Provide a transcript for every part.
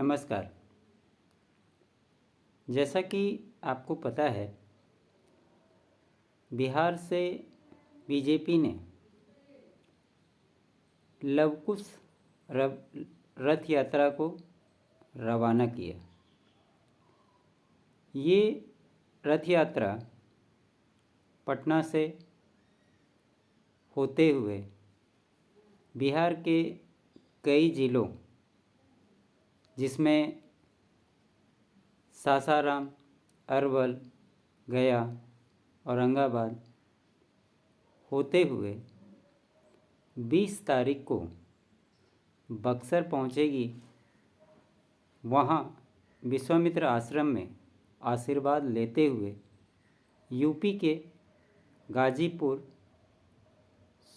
नमस्कार। जैसा कि आपको पता है, बिहार से बीजेपी ने लवकुश रथ यात्रा को रवाना किया। ये रथ यात्रा पटना से होते हुए बिहार के कई जिलों जिसमें सासाराम, अरवल, गया, औरंगाबाद होते हुए 20 तारीख को बक्सर पहुंचेगी। वहां विश्वामित्र आश्रम में आशीर्वाद लेते हुए यूपी के गाजीपुर,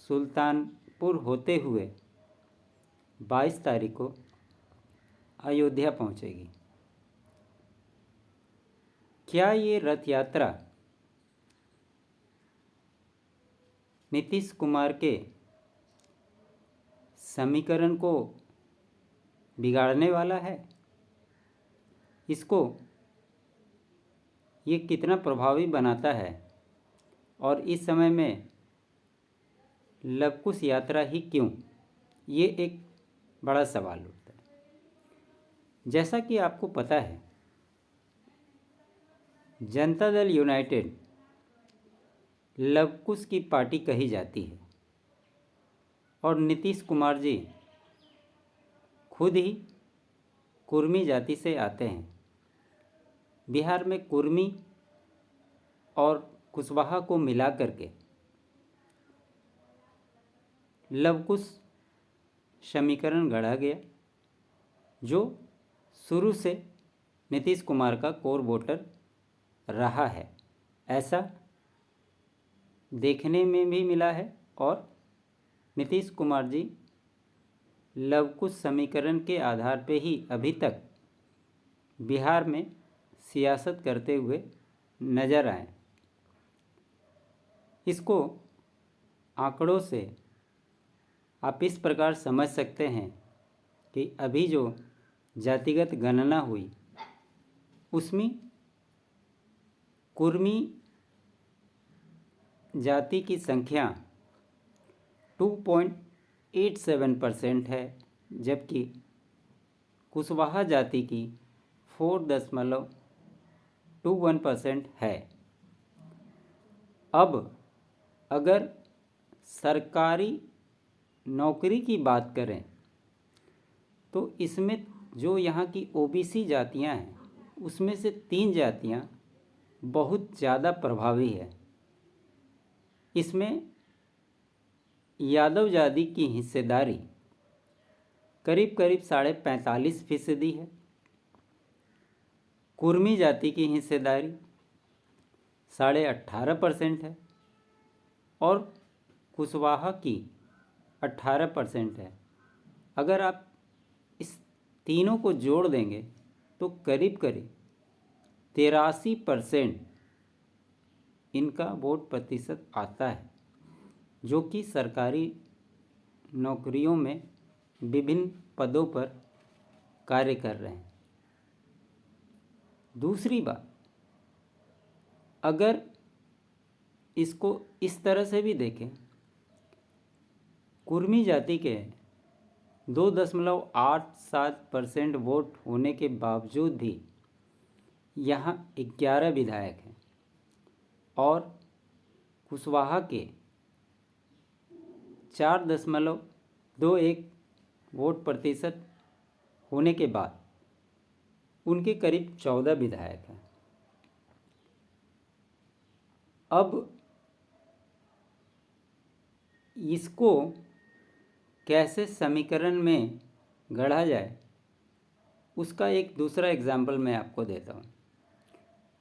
सुल्तानपुर होते हुए 22 तारीख को अयोध्या पहुंचेगी। क्या ये रथ यात्रा नीतीश कुमार के समीकरण को बिगाड़ने वाला है? इसको ये कितना प्रभावी बनाता है? और इस समय में लवकुश यात्रा ही क्यों? ये एक बड़ा सवाल उठता है। जैसा कि आपको पता है, जनता दल यूनाइटेड लवकुश की पार्टी कही जाती है और नीतीश कुमार जी खुद ही कुर्मी जाति से आते हैं। बिहार में कुर्मी और कुशवाहा को मिला करके लवकुश समीकरण गढ़ा गया, जो शुरू से नीतीश कुमार का कोर वोटर रहा है। ऐसा देखने में भी मिला है और नीतीश कुमार जी लवकुश समीकरण के आधार पे ही अभी तक बिहार में सियासत करते हुए नज़र आए। इसको आंकड़ों से आप इस प्रकार समझ सकते हैं कि अभी जो जातिगत गणना हुई उसमें कुर्मी जाति की संख्या 2.87% है, जबकि कुशवाहा जाति की 4.21% है। अब अगर सरकारी नौकरी की बात करें तो इसमें जो यहाँ की ओबीसी जातियाँ हैं उसमें से 3 जातियाँ बहुत ज़्यादा प्रभावी है। इसमें यादव जाति की हिस्सेदारी करीब करीब 45.5% है। कुर्मी जाति की हिस्सेदारी 18.5% है और कुशवाहा की 18% है। अगर आप इस तीनों को जोड़ देंगे तो करीब करीब 83% इनका वोट प्रतिशत आता है, जो कि सरकारी नौकरियों में विभिन्न पदों पर कार्य कर रहे हैं। दूसरी बात, अगर इसको इस तरह से भी देखें, कुर्मी जाति के 2.87% वोट होने के बावजूद भी यहाँ 11 विधायक हैं और कुशवाहा के 4.21 वोट प्रतिशत होने के बाद उनके करीब 14 विधायक हैं। अब इसको कैसे समीकरण में गढ़ा जाए, उसका एक दूसरा एग्जाम्पल मैं आपको देता हूँ।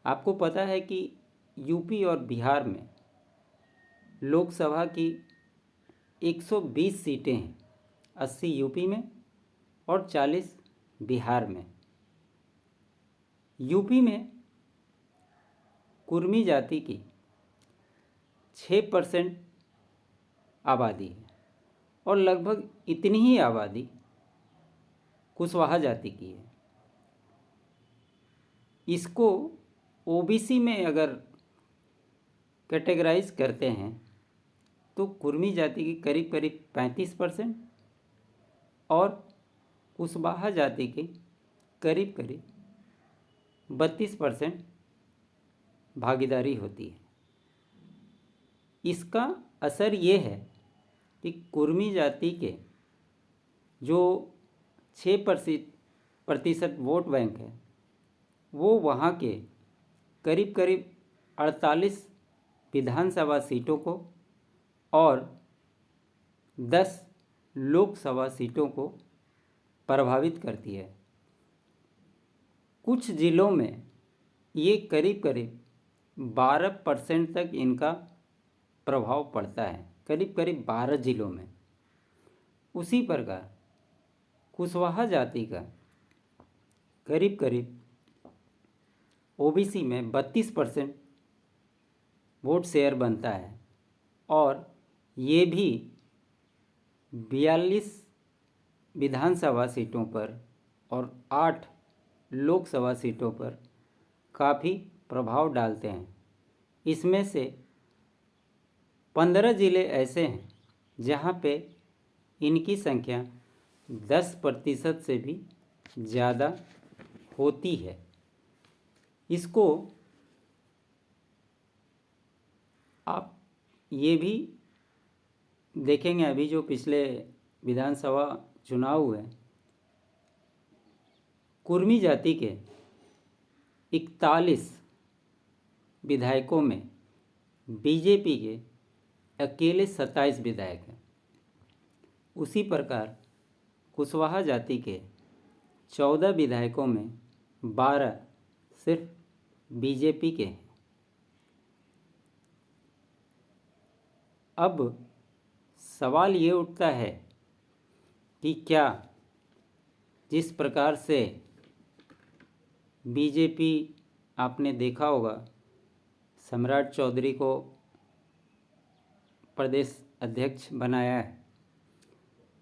आपको पता है कि यूपी और बिहार में लोकसभा की 120 सीटें हैं, 80 यूपी में और 40 बिहार में। यूपी में कुर्मी जाति की 6% आबादी है और लगभग इतनी ही आबादी कुशवाहा जाति की है। इसको ओबीसी में अगर कैटेगराइज करते हैं तो कुर्मी जाति की करीब करीब 35% और कुशवाहा जाति की करीब करीब 32% भागीदारी होती है। इसका असर ये है कि कुर्मी जाति के जो 6% वोट बैंक है वो वहाँ के करीब करीब 48 विधानसभा सीटों को और 10 लोकसभा सीटों को प्रभावित करती है। कुछ ज़िलों में ये करीब करीब 12% तक इनका प्रभाव पड़ता है, करीब करीब 12 ज़िलों में। उसी प्रकार कुशवाहा जाति का करीब करीब ओबीसी में 32% वोट शेयर बनता है और ये भी 42 विधानसभा सीटों पर और 8 लोकसभा सीटों पर काफ़ी प्रभाव डालते हैं। इसमें से 15 ज़िले ऐसे हैं जहाँ पे इनकी संख्या 10% से भी ज़्यादा होती है। इसको आप ये भी देखेंगे, अभी जो पिछले विधानसभा चुनाव हुए, कुर्मी जाति के 41 विधायकों में बीजेपी के अकेले 27 विधायक हैं। उसी प्रकार कुशवाहा जाति के 14 विधायकों में 12 सिर्फ बीजेपी के हैं। अब सवाल ये उठता है कि क्या जिस प्रकार से बीजेपी, आपने देखा होगा, सम्राट चौधरी को प्रदेश अध्यक्ष बनाया है,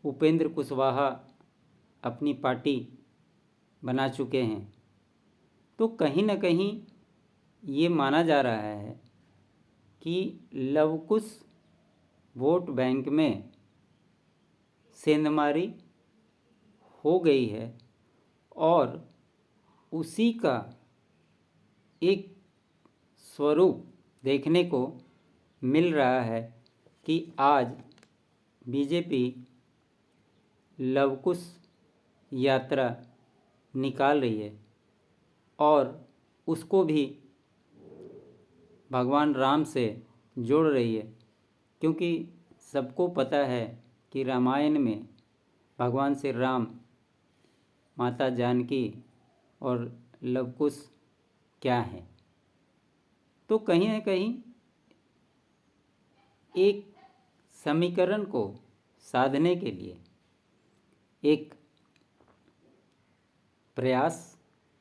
उपेंद्र कुशवाहा अपनी पार्टी बना चुके हैं, तो कहीं ना कहीं ये माना जा रहा है कि लवकुश वोट बैंक में सेंधमारी हो गई है और उसी का एक स्वरूप देखने को मिल रहा है कि आज बीजेपी लवकुश यात्रा निकाल रही है और उसको भी भगवान राम से जोड़ रही है, क्योंकि सबको पता है कि रामायण में भगवान श्री राम, माता जानकी और लवकुश क्या है। तो कहीं ना कहीं एक समीकरण को साधने के लिए एक प्रयास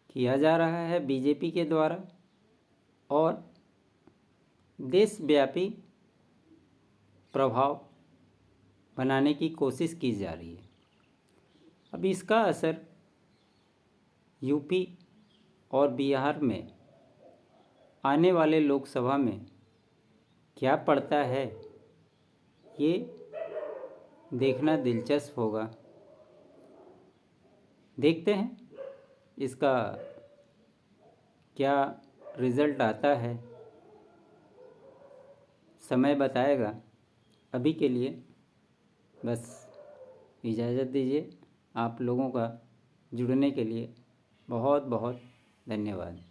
किया जा रहा है बीजेपी के द्वारा और देशव्यापी प्रभाव बनाने की कोशिश की जा रही है। अब इसका असर यूपी और बिहार में आने वाले लोकसभा में क्या पड़ता है, ये देखना दिलचस्प होगा। देखते हैं इसका क्या रिज़ल्ट आता है, समय बताएगा। अभी के लिए बस इजाज़त दीजिए। आप लोगों का जुड़ने के लिए बहुत बहुत धन्यवाद।